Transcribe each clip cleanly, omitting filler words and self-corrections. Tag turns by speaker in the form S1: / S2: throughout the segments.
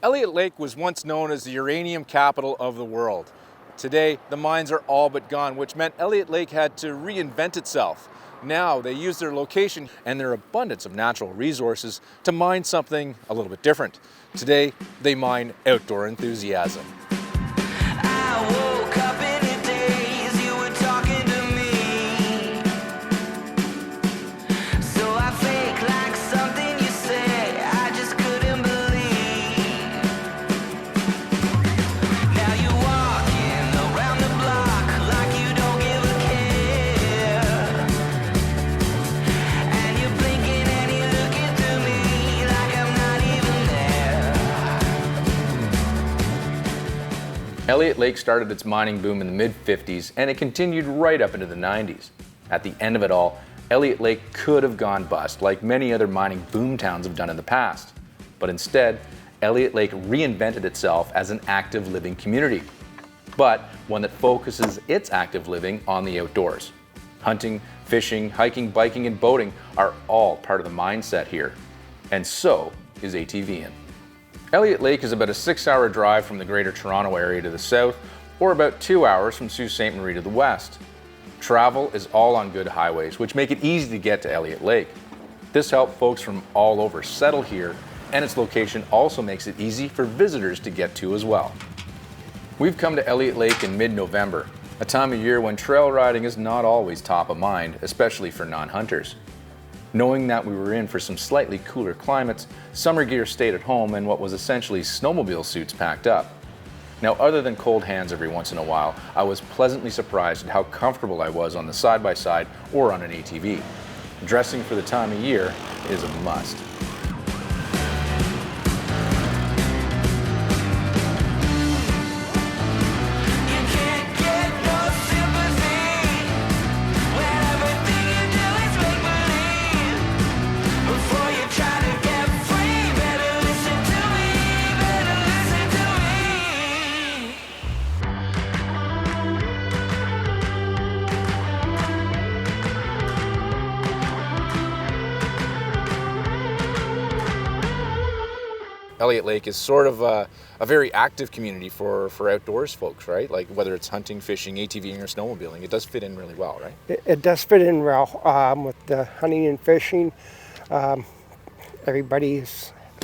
S1: Elliot Lake was once known as the uranium capital of the world. Today, the mines are all but gone, which meant Elliot Lake had to reinvent itself. Now they use their location and their abundance of natural resources to mine something a little bit different. Today, they mine outdoor enthusiasm. Elliot Lake started its mining boom in the mid-50s, and it continued right up into the 90s. At the end of it all, Elliot Lake could have gone bust, like many other mining boom towns have done in the past. But instead, Elliot Lake reinvented itself as an active living community, but one that focuses its active living on the outdoors. Hunting, fishing, hiking, biking, and boating are all part of the mindset here, and so is ATVing. Elliot Lake is about a 6-hour drive from the Greater Toronto area to the south, or about 2 hours from Sault Ste. Marie to the west. Travel is all on good highways, which make it easy to get to Elliot Lake. This helped folks from all over settle here, and its location also makes it easy for visitors to get to as well. We've come to Elliot Lake in mid-November, a time of year when trail riding is not always top of mind, especially for non-hunters. Knowing that we were in for some slightly cooler climates, summer gear stayed at home and what was essentially snowmobile suits packed up. Now, other than cold hands every once in a while, I was pleasantly surprised at how comfortable I was on the side-by-side or on an ATV. Dressing for the time of year is a must. Elliot Lake is sort of a very active community for outdoors folks, right? Like whether it's hunting, fishing, ATVing, or snowmobiling, it does fit in really well, right?
S2: It does fit in well with the hunting and fishing. Everybody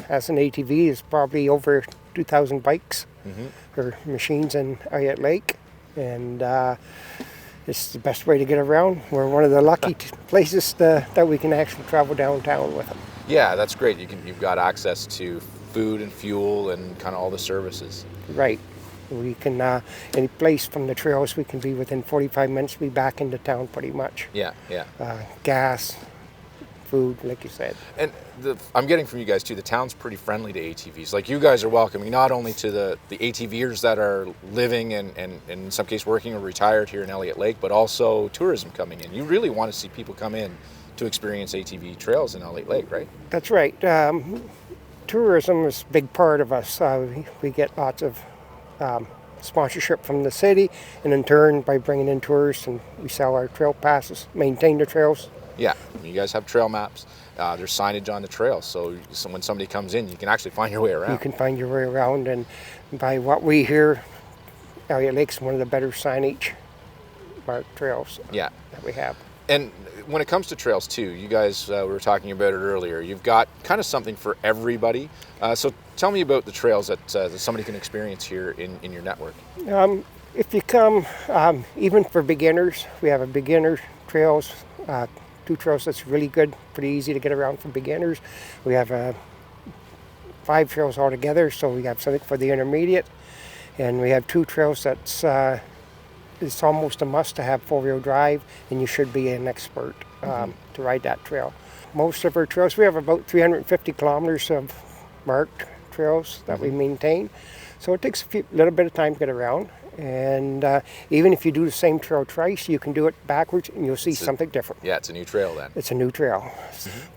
S2: has an ATV. Is probably over 2,000 bikes or machines in Elliot Lake, and it's the best way to get around. We're one of the lucky places that we can actually travel downtown with them.
S1: Yeah, that's great. You've got access to food and fuel and kind of all the services.
S2: Right. We can, any place from the trails, we can be within 45 minutes, be back into town pretty much.
S1: Yeah.
S2: Gas, food, like you said.
S1: And I'm getting from you guys too, the town's pretty friendly to ATVs. Like you guys are welcoming not only to the ATVers that are living and in some case working or retired here in Elliot Lake, but also tourism coming in. You really want to see people come in to experience ATV trails in Elliot Lake, right?
S2: That's right. Tourism is a big part of us. We get lots of sponsorship from the city, and in turn, by bringing in tourists, and we sell our trail passes, maintain the trails.
S1: Yeah, you guys have trail maps. There's signage on the trail, so when somebody comes in, you can actually find your way around.
S2: You can find your way around, and by what we hear, Elliot Lake's one of the better signage marked trails that we have. And
S1: when it comes to trails too, you guys, we were talking about it earlier, you've got kind of something for everybody. So tell me about the trails that somebody can experience here in your network.
S2: If you come, even for beginners, we have a beginner trails, 2 trails that's really good, pretty easy to get around for beginners. We have 5 trails altogether, so we have something for the intermediate. And we have 2 trails that's it's almost a must to have 4-wheel drive, and you should be an expert to ride that trail. Most of our trails, we have about 350 kilometers of marked trails that we maintain, so it takes a little bit of time to get around. And even if you do the same trail twice, you can do it backwards and you'll see something different.
S1: Yeah, it's a new trail then.
S2: It's a new trail.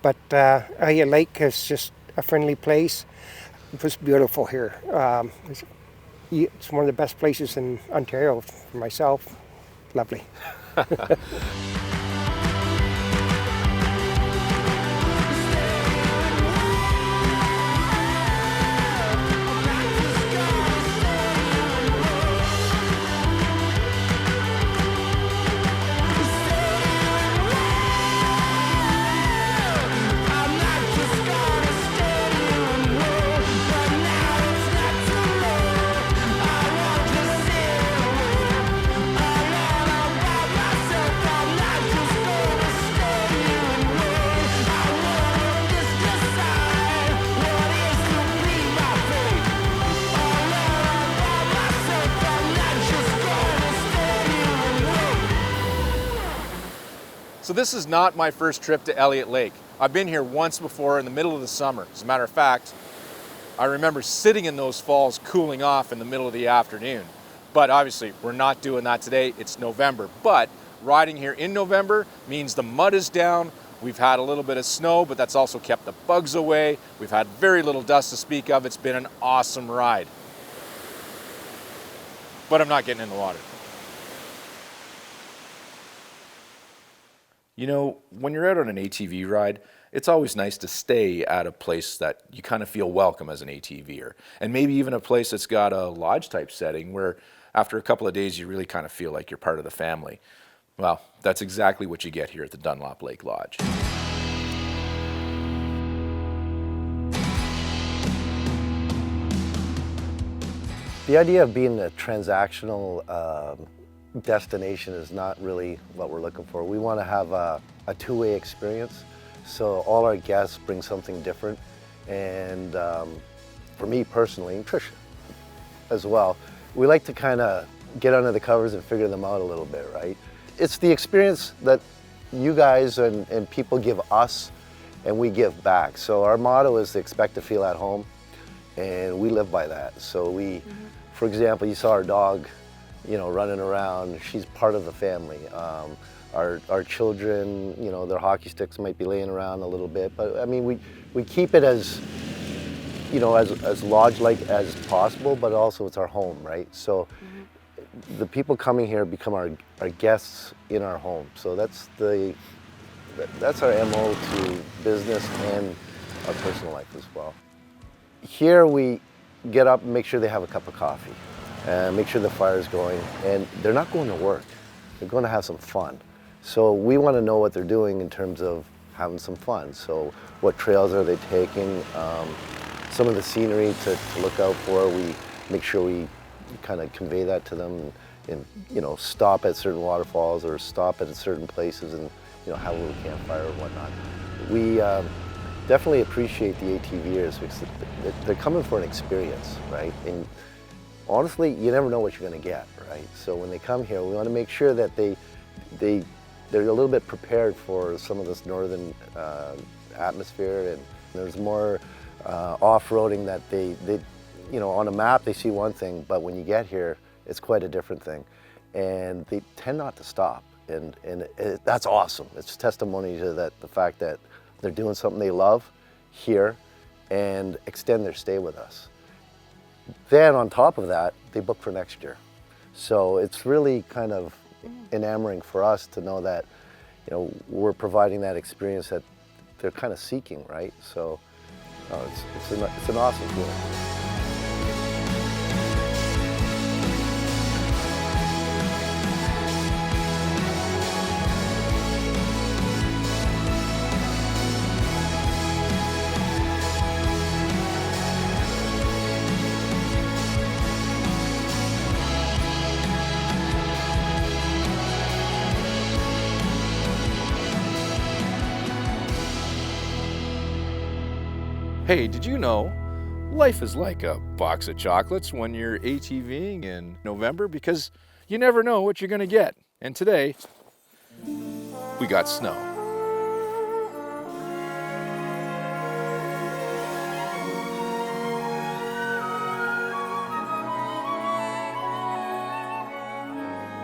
S2: But Elliot Lake is just a friendly place. It was beautiful here. It's one of the best places in Ontario for myself. Lovely.
S1: So this is not my first trip to Elliot Lake. I've been here once before in the middle of the summer. As a matter of fact, I remember sitting in those falls cooling off in the middle of the afternoon. But obviously, we're not doing that today. It's November. But riding here in November means the mud is down. We've had a little bit of snow, but that's also kept the bugs away. We've had very little dust to speak of. It's been an awesome ride. But I'm not getting in the water. You know, when you're out on an ATV ride, it's always nice to stay at a place that you kind of feel welcome as an ATVer. And maybe even a place that's got a lodge type setting where after a couple of days you really kind of feel like you're part of the family. Well, that's exactly what you get here at the Dunlop Lake Lodge.
S3: The idea of being a transactional destination is not really what we're looking for. We want to have a two-way experience, so all our guests bring something different. And for me personally, and Trish as well, we like to kind of get under the covers and figure them out a little bit, right? It's the experience that you guys and people give us and we give back. So our motto is to expect to feel at home, and we live by that. So we, for example, you saw our dog, you know, running around. She's part of the family. Our children, you know, their hockey sticks might be laying around a little bit, but I mean, we keep it as, you know, as lodge-like as possible, but also it's our home, right? So the people coming here become our guests in our home. So that's our MO to business and our personal life as well. Here we get up and make sure they have a cup of coffee, and make sure the fire's going, and they're not going to work. They're going to have some fun. So we want to know what they're doing in terms of having some fun. So what trails are they taking? Some of the scenery to look out for. We make sure we kind of convey that to them, and you know, stop at certain waterfalls or stop at certain places, and you know, have a little campfire or whatnot. We definitely appreciate the ATVers because they're coming for an experience, right? And honestly, you never know what you're going to get, right? So when they come here, we want to make sure that they're a little bit prepared for some of this northern atmosphere, and there's more off-roading that they, you know, on a map they see one thing, but when you get here, it's quite a different thing. And they tend not to stop, and that's awesome. It's testimony to the fact that they're doing something they love here and extend their stay with us. Then on top of that, they book for next year. So it's really kind of enamoring for us to know that, you know, we're providing that experience that they're kind of seeking, right? So it's an awesome feeling.
S1: Hey, did you know life is like a box of chocolates when you're ATVing in November, because you never know what you're going to get. And today, we got snow.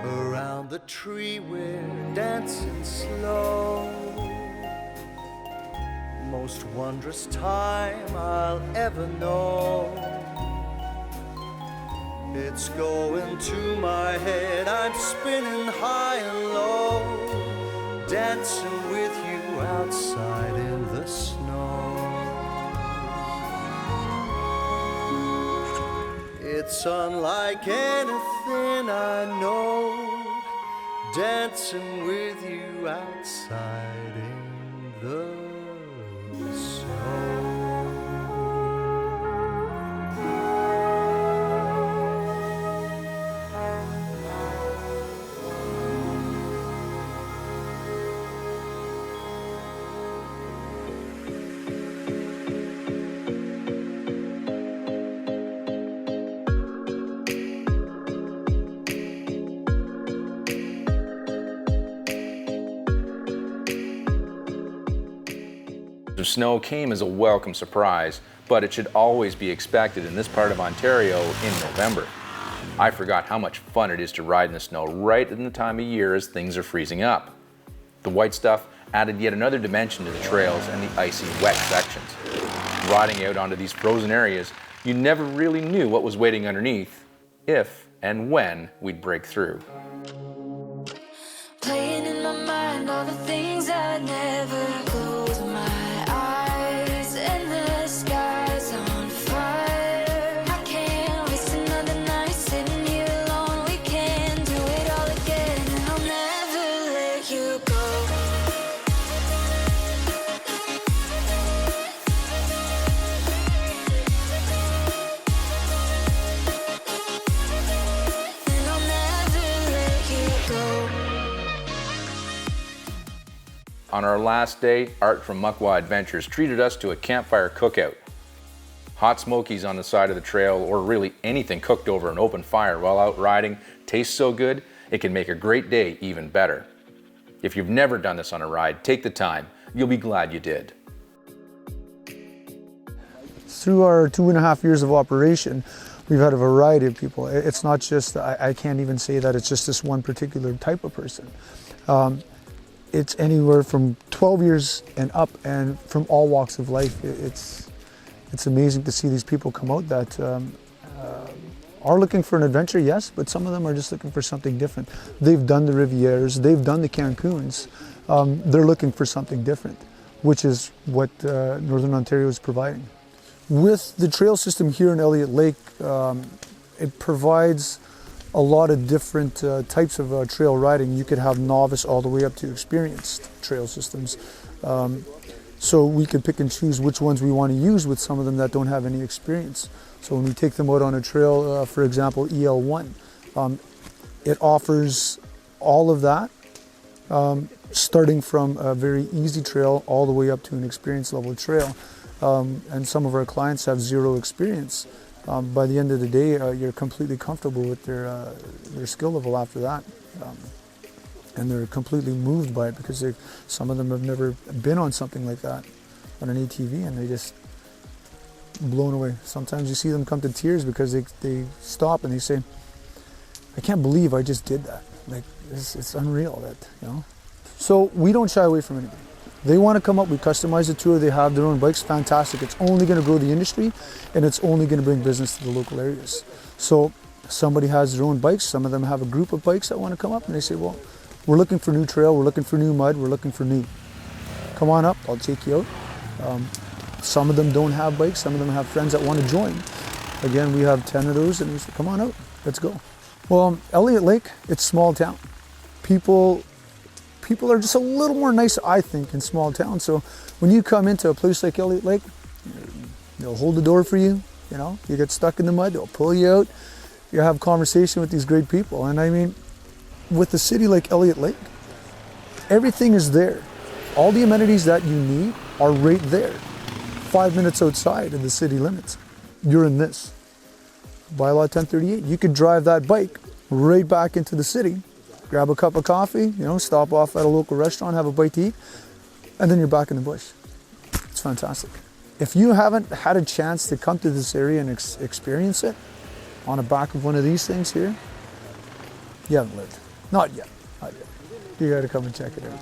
S4: Around the tree we're dancing slow. Most wondrous time I'll ever know. It's going to my head, I'm spinning high and low, dancing with you outside in the snow. It's unlike anything I know, dancing with you outside in the snow.
S1: of snow came as a welcome surprise, but it should always be expected in this part of Ontario in November. I forgot how much fun it is to ride in the snow right in the time of year as things are freezing up. The white stuff added yet another dimension to the trails and the icy, wet sections. Riding out onto these frozen areas, you never really knew what was waiting underneath, if and when we'd break through.
S5: Playing in my mind all the things I never close my eyes, and the sky's on fire. I can't waste another night sitting here alone. We can do it all again, and I'll never let you go. And I'll never let you go.
S1: On our last day, Art from Muckwa Adventures treated us to a campfire cookout. Hot smokies on the side of the trail, or really anything cooked over an open fire while out riding, tastes so good, it can make a great day even better. If you've never done this on a ride, take the time. You'll be glad you did.
S6: Through our 2.5 years of operation, we've had a variety of people. It's not just, I can't even say that it's just this one particular type of person. It's anywhere from 12 years and up, and from all walks of life. It's amazing to see these people come out that are looking for an adventure, yes, but some of them are just looking for something different. They've done the Rivieres, they've done the Cancuns. They're looking for something different, which is what Northern Ontario is providing. With the trail system here in Elliot Lake, it provides a lot of different types of trail riding. You could have novice all the way up to experienced trail systems. So we can pick and choose which ones we want to use with some of them that don't have any experience. So when we take them out on a trail, for example, EL1, it offers all of that, starting from a very easy trail all the way up to an experience level trail. And some of our clients have zero experience. By the end of the day, you're completely comfortable with their skill level after that. And they're completely moved by it because some of them have never been on something like that, on an ATV, and they just blown away. Sometimes you see them come to tears because they stop and they say, I can't believe I just did that. Like, it's unreal that, you know. So we don't shy away from anybody. They want to come up, we customize the tour, they have their own bikes, fantastic. It's only going to grow the industry, and it's only going to bring business to the local areas. So somebody has their own bikes, some of them have a group of bikes that want to come up, and they say, well, we're looking for new trail, we're looking for new mud, we're looking for new. Come on up, I'll take you out. Some of them don't have bikes, some of them have friends that want to join. Again, we have 10 of those, and we say, come on out, let's go. Well, Elliot Lake, it's a small town. People are just a little more nice, I think, in small towns. So when you come into a place like Elliot Lake, they'll hold the door for you. You know, you get stuck in the mud, they'll pull you out. You have conversation with these great people. And I mean, with a city like Elliot Lake, everything is there. All the amenities that you need are right there. 5 minutes outside of the city limits, you're in this. Bylaw 1038, you could drive that bike right back into the city, grab a cup of coffee, you know, stop off at a local restaurant, have a bite to eat, and then you're back in the bush. It's fantastic. If you haven't had a chance to come to this area and experience it on the back of one of these things here, you haven't lived. Not yet, not yet. You gotta come and check it out.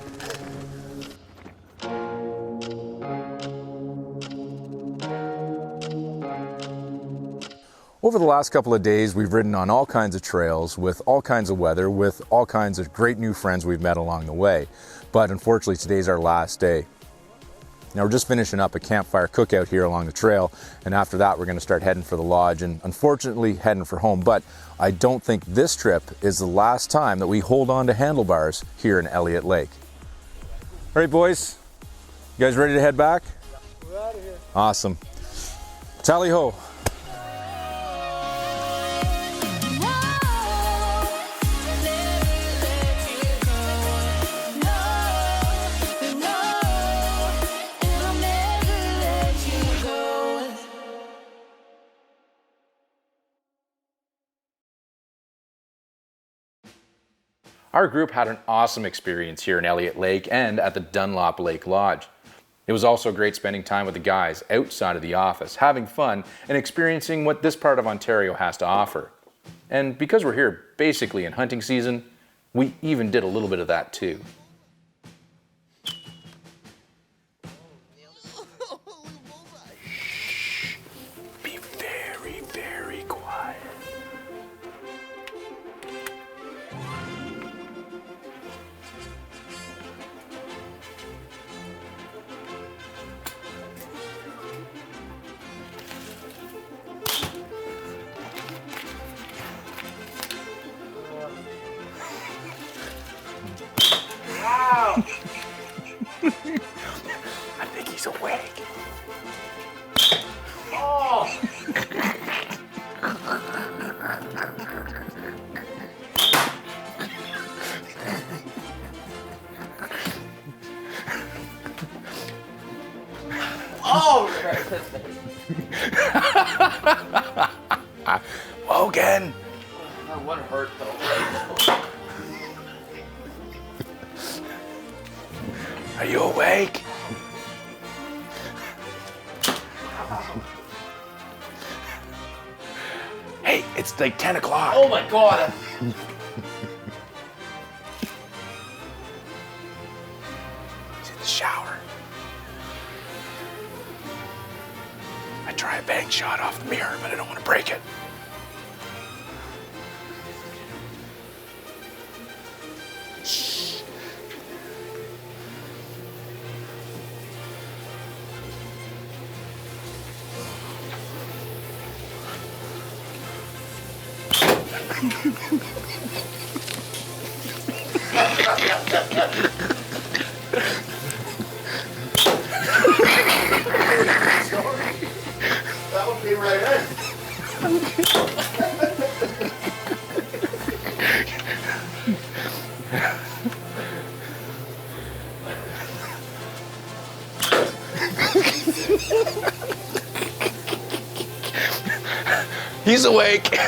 S1: Over the last couple of days, we've ridden on all kinds of trails with all kinds of weather, with all kinds of great new friends we've met along the way. But unfortunately, today's our last day. Now we're just finishing up a campfire cookout here along the trail, and after that we're going to start heading for the lodge and unfortunately heading for home. But I don't think this trip is the last time that we hold on to handlebars here in Elliot Lake. All right, boys, you guys ready to head back?
S6: We're out of here.
S1: Awesome. Tally ho. Our group had an awesome experience here in Elliot Lake and at the Dunlop Lake Lodge. It was also great spending time with the guys outside of the office, having fun and experiencing what this part of Ontario has to offer. And because we're here basically in hunting season, we even did a little bit of that too. Be very, very quiet. I think he's awake. Logan!
S7: That one hurt though.
S1: Are you awake? Hey, it's like 10 o'clock.
S7: Oh my god!
S1: He's in the shower. I try a bang shot off the mirror, but I don't want to break it. Shh.
S7: That would be right in.
S1: He's awake.